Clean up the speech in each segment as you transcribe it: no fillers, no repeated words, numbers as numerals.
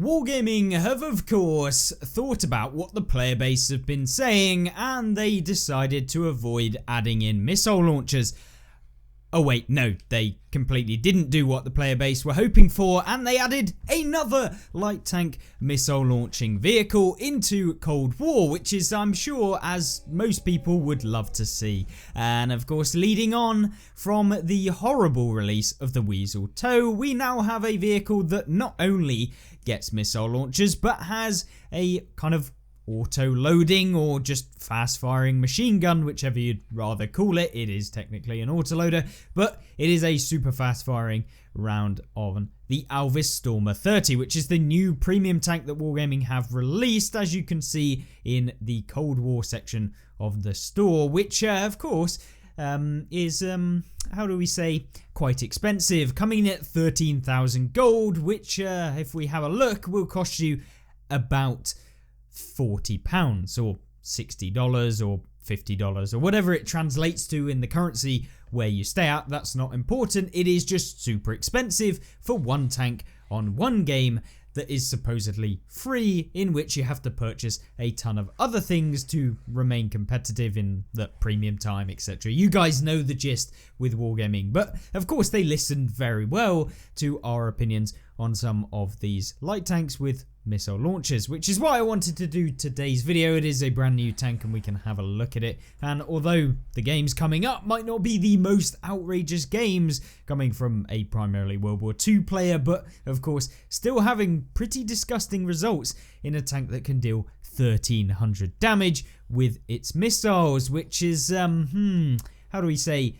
Wargaming have of course thought about what the player base have been saying, and they decided to avoid adding in missile launchers. Oh wait, no, they completely didn't do what the player base were hoping for, and they added another light tank missile launching vehicle into Cold War, which is, I'm sure, as most people would love to see. And of course, leading on from the horrible release of the Weasel TOW, we now have a vehicle that not only gets missile launchers, but has a kind of auto-loading or just fast-firing machine gun, whichever you'd rather call it. It is technically an autoloader, but it is a super fast-firing round on the Alvis Stormer 30, which is the new premium tank that Wargaming have released, as you can see in the Cold War section of the store, which of course is how do we say, quite expensive, coming in at 13,000 gold, which if we have a look will cost you about £40 or $60 or $50 or whatever it translates to in the currency where you stay at. That's not important. It is just super expensive for one tank on one game that is supposedly free, in which you have to purchase a ton of other things to remain competitive in the premium time, etc. You guys know the gist with Wargaming, but of course they listened very well to our opinions on some of these light tanks with missile launchers, which is why I wanted to do today's video. It is a brand new tank and we can have a look at it, and although the games coming up might not be the most outrageous games coming from a primarily World War II player, but of course still having pretty disgusting results in a tank that can deal 1300 damage with its missiles, which is how do we say,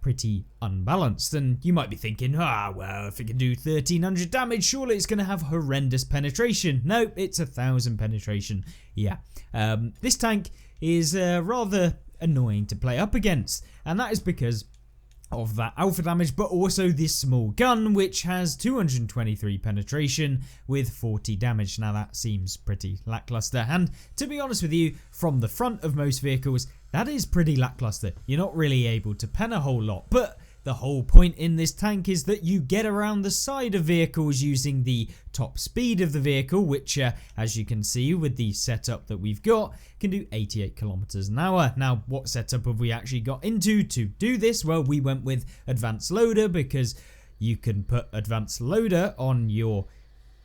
pretty unbalanced. And you might be thinking, well, if it can do 1300 damage, surely it's going to have horrendous penetration. No, it's 1000 penetration. Yeah, this tank is rather annoying to play up against, and that is because of that alpha damage, but also this small gun, which has 223 penetration with 40 damage. Now that seems pretty lackluster, and to be honest with you, from the front of most vehicles, that is pretty lackluster. You're not really able to pen a whole lot, but the whole point in this tank is that you get around the side of vehicles using the top speed of the vehicle, which as you can see with the setup that we've got, can do 88 kilometers an hour. Now, what setup have we actually got into to do this? Well, we went with advanced loader because you can put advanced loader on your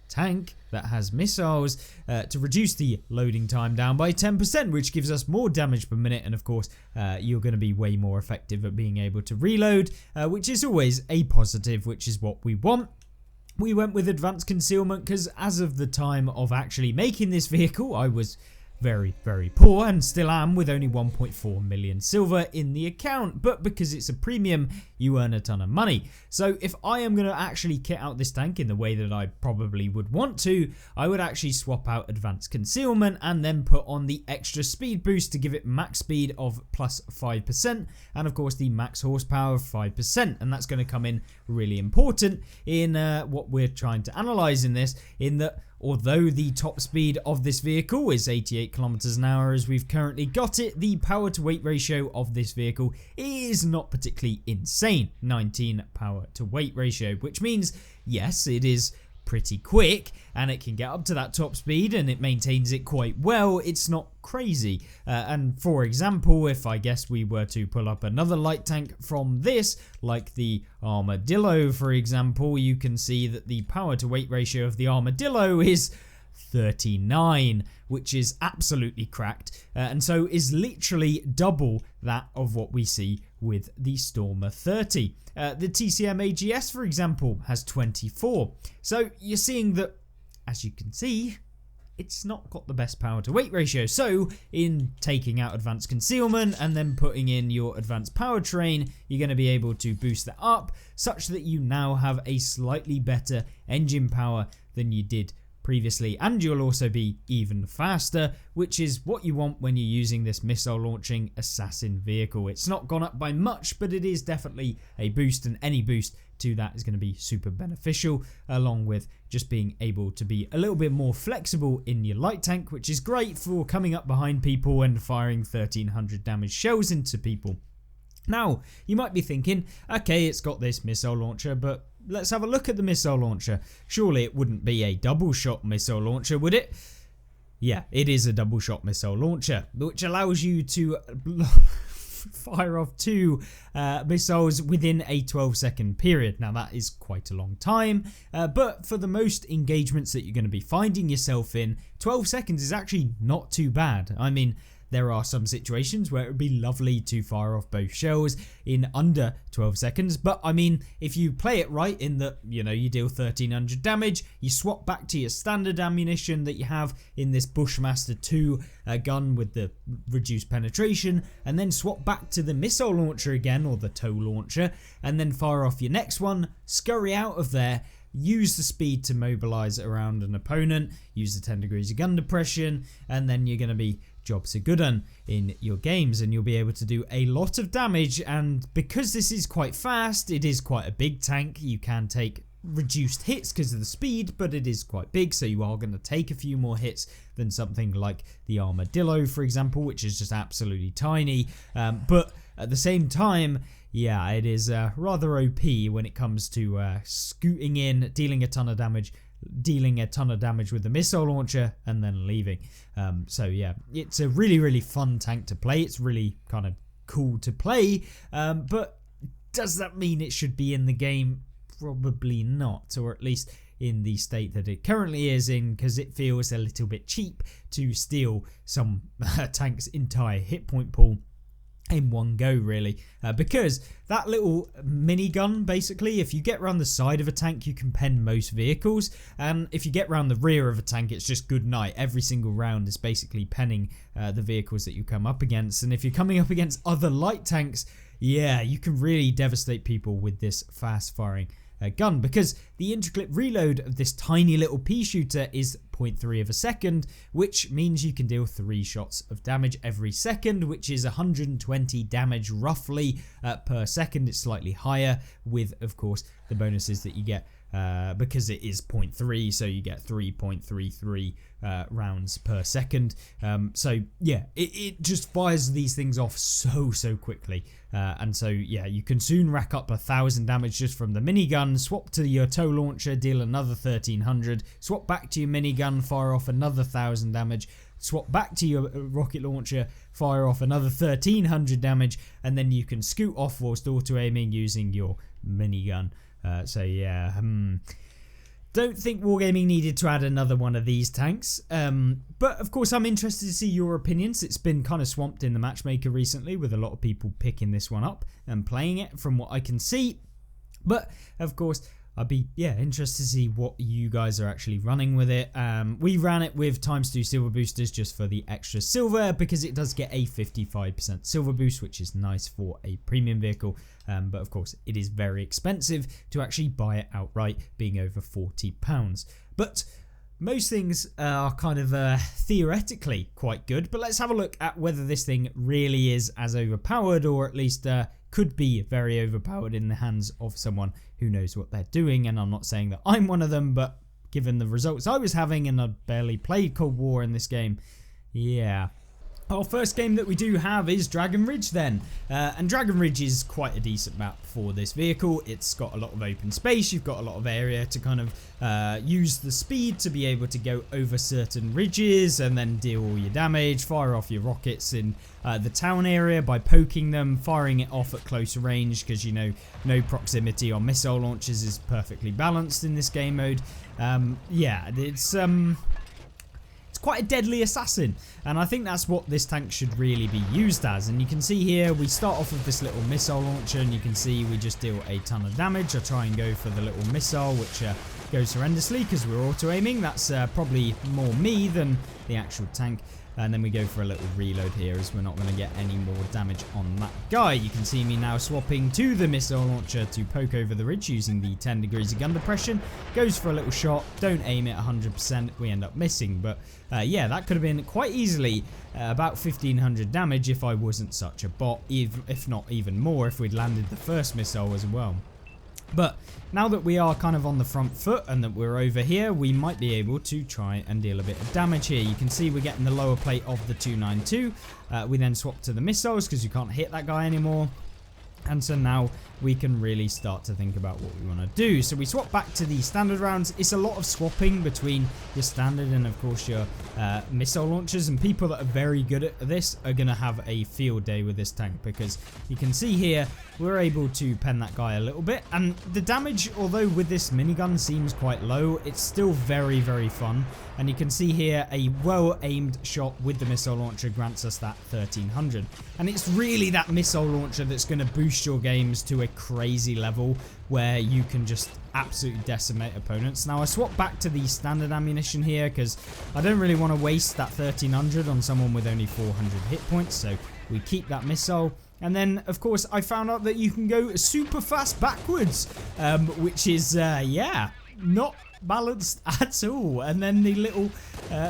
tank that has missiles to reduce the loading time down by 10%, which gives us more damage per minute, and of course you're going to be way more effective at being able to reload, which is always a positive, which is what we want. We went with advanced concealment because as of the time of actually making this vehicle, I was very, very poor and still am, with only 1.4 million silver in the account, but because it's a premium, you earn a ton of money. So if I am going to actually kit out this tank in the way that I probably would want to, I would actually swap out advanced concealment and then put on the extra speed boost to give it max speed of plus 5%, and of course the max horsepower of 5%, and that's going to come in really important in what we're trying to analyze in this, in that although the top speed of this vehicle is 88 kilometers an hour as we've currently got it, the power to weight ratio of this vehicle is not particularly insane, 19 power to weight ratio, which means yes, it is pretty quick and it can get up to that top speed and it maintains it quite well. It's not crazy, and for example, if I guess we were to pull up another light tank from this, like the Armadillo for example, you can see that the power to weight ratio of the Armadillo is 39, which is absolutely cracked, and so is literally double that of what we see with the Stormer 30. The TCM AGS, for example, has 24. So you're seeing that, as you can see, it's not got the best power to weight ratio. So in taking out advanced concealment and then putting in your advanced powertrain, you're going to be able to boost that up such that you now have a slightly better engine power than you did previously, and you'll also be even faster, which is what you want when you're using this missile launching assassin vehicle. It's not gone up by much, but it is definitely a boost, and any boost to that is going to be super beneficial, along with just being able to be a little bit more flexible in your light tank, which is great for coming up behind people and firing 1300 damage shells into people. Now, you might be thinking, okay, it's got this missile launcher, but let's have a look at the missile launcher. Surely it wouldn't be a double shot missile launcher, would it? Yeah, it is a double shot missile launcher, which allows you to fire off 2 missiles within a 12-second period. Now that is quite a long time, but for the most engagements that you're going to be finding yourself in, 12 seconds is actually not too bad. I mean, there are some situations where it would be lovely to fire off both shells in under 12 seconds, but I mean, if you play it right in that, you know, you deal 1300 damage, you swap back to your standard ammunition that you have in this Bushmaster 2 gun with the reduced penetration, and then swap back to the missile launcher again, or the tow launcher, and then fire off your next one, scurry out of there, use the speed to mobilize around an opponent, use the 10 degrees of gun depression, and then you're going to be jobs are good in your games, and you'll be able to do a lot of damage. And because this is quite fast, it is quite a big tank. You can take reduced hits because of the speed, but it is quite big, so you are going to take a few more hits than something like the Armadillo, for example, which is just absolutely tiny. But at the same time, yeah, it is rather OP when it comes to scooting in, dealing a ton of damage with the missile launcher, and then leaving. So yeah, it's a really fun tank to play. It's really kind of cool to play, but does that mean it should be in the game? Probably not, or at least in the state that it currently is in, because it feels a little bit cheap to steal some tank's entire hit point pool in one go, really, because that little minigun, basically, if you get around the side of a tank, you can pen most vehicles, and if you get around the rear of a tank, it's just good night. Every single round is basically penning the vehicles that you come up against, and if you're coming up against other light tanks, yeah, you can really devastate people with this fast firing gun, because the interclip reload of this tiny little pea shooter is 0.3 of a second, which means you can deal 3 shots of damage every second, which is 120 damage roughly per second. It's slightly higher with, of course, the bonuses that you get because it is 0.3, so you get 3.33 rounds per second. So yeah, it just fires these things off so quickly, and so yeah, you can soon rack up 1,000 damage just from the minigun. Swap to your tow launcher, deal another 1,300. Swap back to your minigun, fire off another 1,000 damage. Swap back to your rocket launcher, fire off another 1,300 damage, and then you can scoot off whilst auto aiming using your minigun. So yeah, don't think Wargaming needed to add another one of these tanks, but of course I'm interested to see your opinions. It's been kind of swamped in the matchmaker recently, with a lot of people picking this one up and playing it from what I can see, but of course I'd be interested to see what you guys are actually running with it. We ran it with ×2 silver boosters just for the extra silver, because it does get a 55% silver boost, which is nice for a premium vehicle, but of course it is very expensive to actually buy it outright, being over £40. But most things are kind of theoretically quite good, but let's have a look at whether this thing really is as overpowered, or at least could be very overpowered in the hands of someone who knows what they're doing. And I'm not saying that I'm one of them, but given the results I was having, and I barely played Cold War in this game, yeah. Our first game that we do have is Dragon Ridge then, and Dragon Ridge is quite a decent map for this vehicle. It's got a lot of open space, you've got a lot of area to kind of use the speed to be able to go over certain ridges and then deal all your damage, fire off your rockets in the town area by poking them, firing it off at closer range, because you know no proximity on missile launches is perfectly balanced in this game mode. Yeah, it's quite a deadly assassin, and I think that's what this tank should really be used as. And you can see here we start off with this little missile launcher, and you can see we just deal a ton of damage. I try and go for the little missile, which goes horrendously because we're auto aiming. That's probably more me than the actual tank. And then we go for a little reload here, as we're not going to get any more damage on that guy. You can see me now swapping to the missile launcher to poke over the ridge using the 10 degrees of gun depression. Goes for a little shot, don't aim it 100%, we end up missing. But yeah, that could have been quite easily about 1,500 damage if I wasn't such a bot, if not even more if we'd landed the first missile as well. But now that we are kind of on the front foot and that we're over here, we might be able to try and deal a bit of damage here. You can see we're getting the lower plate of the 292. We then swap to the missiles because you can't hit that guy anymore. And so now we can really start to think about what we want to do. So we swap back to the standard rounds. It's a lot of swapping between your standard and of course your missile launchers, and people that are very good at this are going to have a field day with this tank, because you can see here we're able to pen that guy a little bit, and the damage, although with this minigun seems quite low, it's still very, very fun. And you can see here a well aimed shot with the missile launcher grants us that 1300, and it's really that missile launcher that's going to boost your games to a crazy level where you can just absolutely decimate opponents. Now I swap back to the standard ammunition here because I don't really want to waste that 1300 on someone with only 400 hit points, so we keep that missile. And then of course I found out that you can go super fast backwards, which is yeah, not balanced at all. And then the little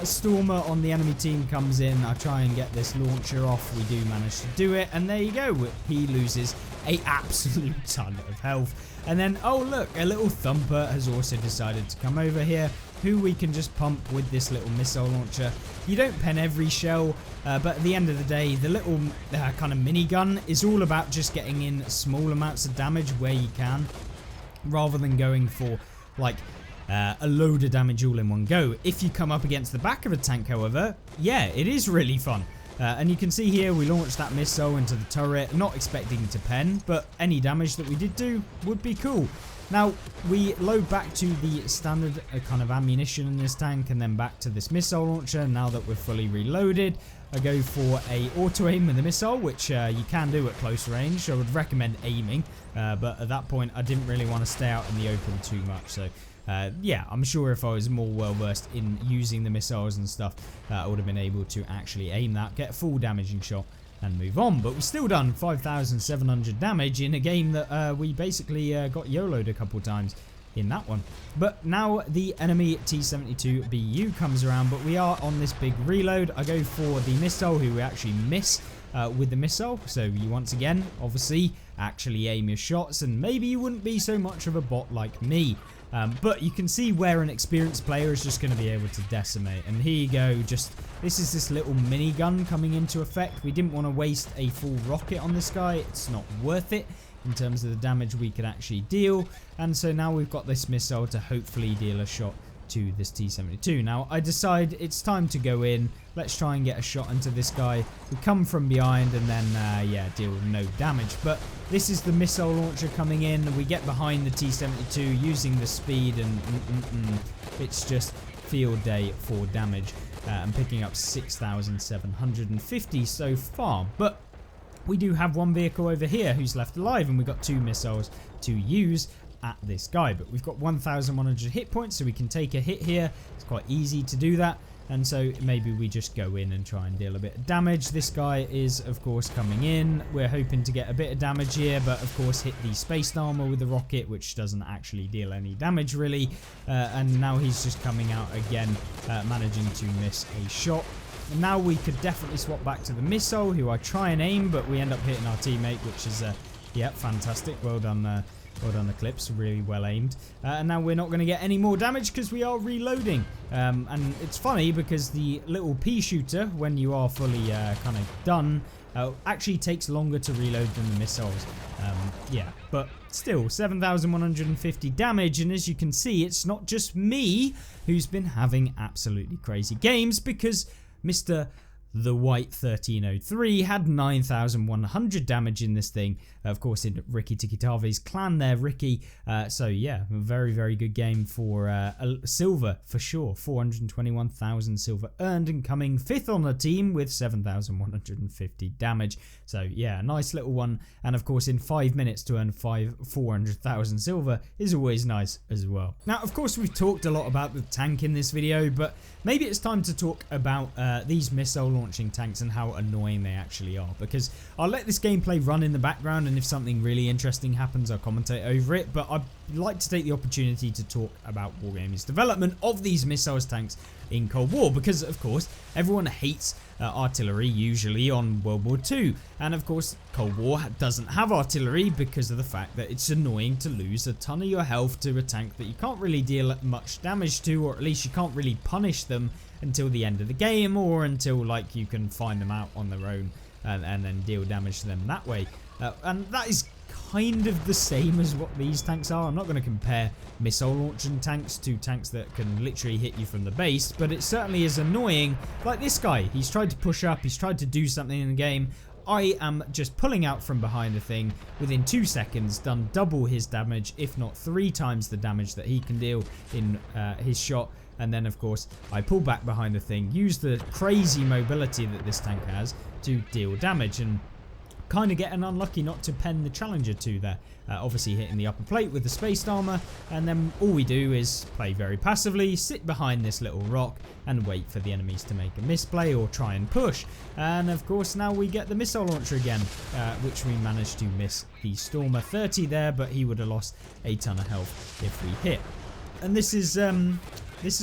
stormer on the enemy team comes in. I try and get this launcher off. We do manage to do it, and there you go. He loses a absolute ton of health. And then, oh look, a little thumper has also decided to come over here, who we can just pump with this little missile launcher. You don't pen every shell, but at the end of the day, the little kind of minigun is all about just getting in small amounts of damage where you can, rather than going for like a load of damage all in one go. If you come up against the back of a tank, however, yeah, it is really fun. And you can see here we launched that missile into the turret, not expecting to pen, but any damage that we did do would be cool. Now we load back to the standard kind of ammunition in this tank, and then back to this missile launcher. Now that we're fully reloaded, I go for a auto aim with the missile, which you can do at close range. I would recommend aiming, but at that point I didn't really want to stay out in the open too much, so yeah, I'm sure if I was more well versed in using the missiles and stuff, I would have been able to actually aim that, get a full damaging shot and move on. But we still done 5,700 damage in a game that we basically got YOLO'd a couple times in that one. But now the enemy T-72BU comes around, but we are on this big reload. I go for the missile, who we actually miss with the missile. So you once again, obviously, actually aim your shots, and maybe you wouldn't be so much of a bot like me. But you can see where an experienced player is just going to be able to decimate. And here you go, just this is this little minigun coming into effect. We didn't want to waste a full rocket on this guy. It's not worth it in terms of the damage we could actually deal. And so now we've got this missile to hopefully deal a shot to this T-72. Now I decide it's time to go in. Let's try and get a shot into this guy. We come from behind and then yeah, deal no damage. But this is the missile launcher coming in. We get behind the T-72 using the speed, and it's just field day for damage. I'm picking up 6,750 so far. But we do have one vehicle over here who's left alive, and we've got 2 missiles to use at this guy. But we've got 1,100 hit points, so we can take a hit here. It's quite easy to do that. And so maybe we just go in and try and deal a bit of damage. This guy is of course coming in. We're hoping to get a bit of damage here, but of course hit the space armor with the rocket, which doesn't actually deal any damage really. And now he's just coming out again, managing to miss a shot. And now we could definitely swap back to the missile, who I try and aim, but we end up hitting our teammate, which is yeah, fantastic. Well done. Well done, Eclipse, really well aimed. And now we're not going to get any more damage because we are reloading. And it's funny because the little pea shooter, when you are fully kind of done, actually takes longer to reload than the missiles. Yeah, but still 7,150 damage, and as you can see, it's not just me who's been having absolutely crazy games, because Mr. The White 1303 had 9,100 damage in this thing, of course in Ricky Tikitave's clan there, Ricky. So yeah, a very, very good game for silver for sure. 421,000 silver earned, and coming 5th on the team with 7,150 damage. So yeah, nice little one. And of course in 5 minutes to earn 400,000 silver is always nice as well. Now of course we've talked a lot about the tank in this video, but maybe it's time to talk about these missile launching tanks and how annoying they actually are, because I'll let this gameplay run in the background, and if something really interesting happens I'll commentate over it. But I'd like to take the opportunity to talk about Wargaming's development of these missiles tanks in Cold War, because of course everyone hates artillery usually on World War II, and of course Cold War doesn't have artillery because of the fact that it's annoying to lose a ton of your health to a tank that you can't really deal much damage to, or at least you can't really punish them until the end of the game, or until like you can find them out on their own and then deal damage to them that way. And that is kind of the same as what these tanks are. I'm not going to compare missile launching tanks to tanks that can literally hit you from the base, but it certainly is annoying. Like this guy, he's tried to push up, he's tried to do something in the game. I am just pulling out from behind the thing within 2 seconds, done double his damage, if not 3 times the damage that he can deal in his shot. And then of course I pull back behind the thing, use the crazy mobility that this tank has to deal damage, and kind of getting unlucky not to pen the Challenger 2 there. Obviously hitting the upper plate with the spaced armor, and then all we do is play very passively, sit behind this little rock and wait for the enemies to make a misplay or try and push. And of course now we get the missile launcher again, which we managed to miss the Stormer 30 there, but he would have lost a ton of health if we hit. And this is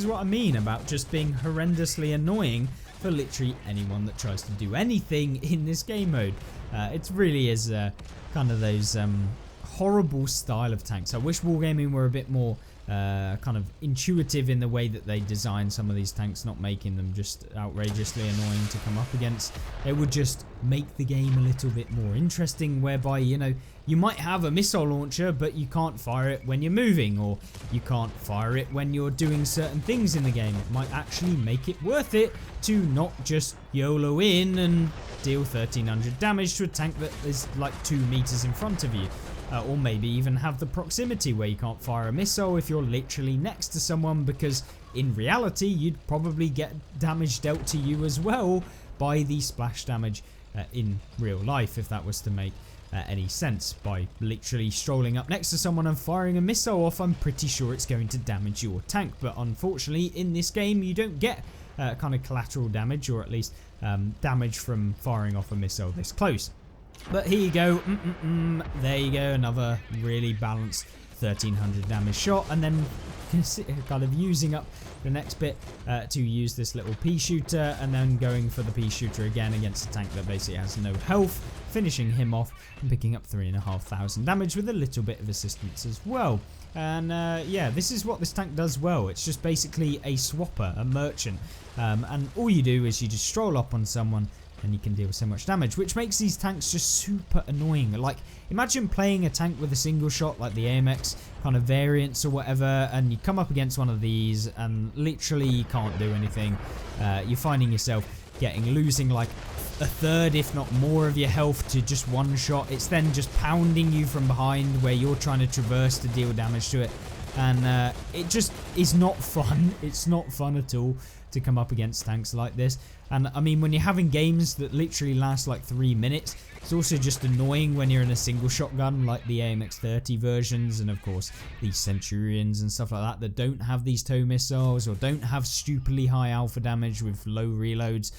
what I mean about just being horrendously annoying for literally anyone that tries to do anything in this game mode. It really is kind of those horrible style of tanks. I wish Wargaming were a bit more kind of intuitive in the way that they design some of these tanks, not making them just outrageously annoying to come up against. It would just make the game a little bit more interesting, whereby, you know, you might have a missile launcher but you can't fire it when you're moving, or you can't fire it when you're doing certain things in the game. It might actually make it worth it to not just YOLO in and deal 1300 damage to a tank that is like 2 meters in front of you. Or maybe even have the proximity where you can't fire a missile if you're literally next to someone, because in reality you'd probably get damage dealt to you as well by the splash damage in real life, if that was to make any sense. By literally strolling up next to someone and firing a missile off, I'm pretty sure it's going to damage your tank. But unfortunately in this game you don't get kind of collateral damage, or at least damage from firing off a missile this close. But here you go, there you go, another really balanced 1300 damage shot, and then kind of using up the next bit to use this little pea shooter, and then going for the pea shooter again against a tank that basically has no health, finishing him off and picking up 3,500 damage with a little bit of assistance as well. And yeah, this is what this tank does well. It's just basically a swapper, a merchant, and all you do is you just stroll up on someone and you can deal so much damage, which makes these tanks just super annoying. Like, imagine playing a tank with a single shot like the AMX kind of variants or whatever, and you come up against one of these and literally you can't do anything. You're finding yourself losing like a third if not more of your health to just one shot. It's then just pounding you from behind where you're trying to traverse to deal damage to it, and it just is not fun. It's not fun at all to come up against tanks like this. And I mean, when you're having games that literally last like 3 minutes, it's also just annoying when you're in a single shotgun like the AMX 30 versions, and of course these Centurions and stuff like that don't have these tow missiles or don't have stupidly high alpha damage with low reloads.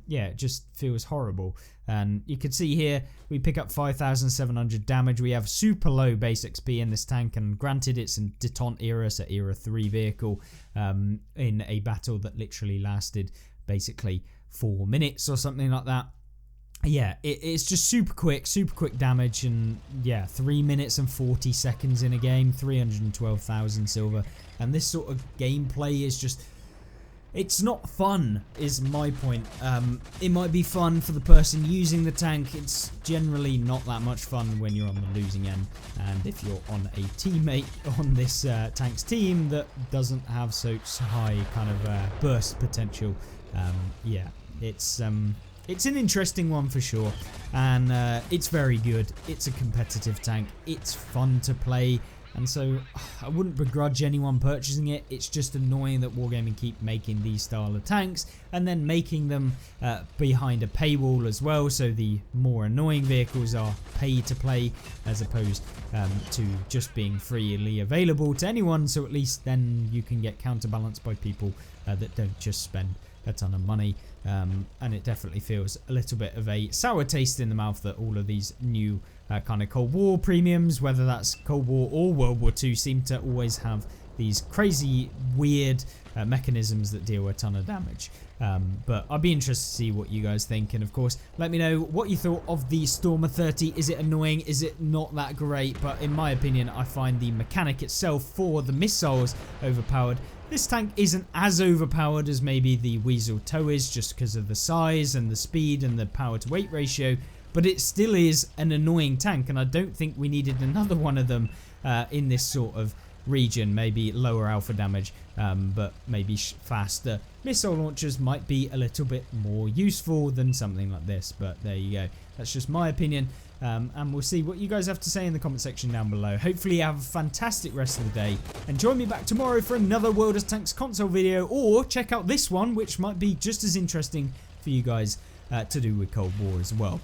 Yeah, it just feels horrible. And you can see here we pick up 5,700 damage. We have super low base XP in this tank, and granted it's in Detente era, so era 3 vehicle, in a battle that literally lasted basically 4 minutes or something like that. Yeah, it's just super quick damage, and yeah, 3 minutes and 40 seconds in a game, 312,000 silver. And this sort of gameplay is just, it's not fun, is my point. It might be fun for the person using the tank. It's generally not that much fun when you're on the losing end, and if you're on a teammate on this tank's team that doesn't have such high kind of burst potential. Yeah, it's an interesting one for sure, and it's very good. It's a competitive tank. It's fun to play. And so I wouldn't begrudge anyone purchasing it. It's just annoying that Wargaming keep making these style of tanks and then making them behind a paywall as well. So the more annoying vehicles are pay to play as opposed to just being freely available to anyone. So at least then you can get counterbalanced by people that don't just spend a ton of money. And it definitely feels a little bit of a sour taste in the mouth that all of these new kind of Cold War premiums, whether that's Cold War or World War II, seem to always have these crazy weird mechanisms that deal a ton of damage. But I'd be interested to see what you guys think, and of course let me know what you thought of the Stormer 30. Is it annoying? Is it not that great? But in my opinion, I find the mechanic itself for the missiles overpowered. This tank isn't as overpowered as maybe the Weasel Tow is, just because of the size and the speed and the power to weight ratio, but it still is an annoying tank, and I don't think we needed another one of them in this sort of region. Maybe lower alpha damage, but maybe faster missile launchers might be a little bit more useful than something like this. But there you go, that's just my opinion, and we'll see what you guys have to say in the comment section down below. Hopefully you have a fantastic rest of the day, and join me back tomorrow for another World of Tanks console video, or check out this one which might be just as interesting for you guys to do with Cold War as well.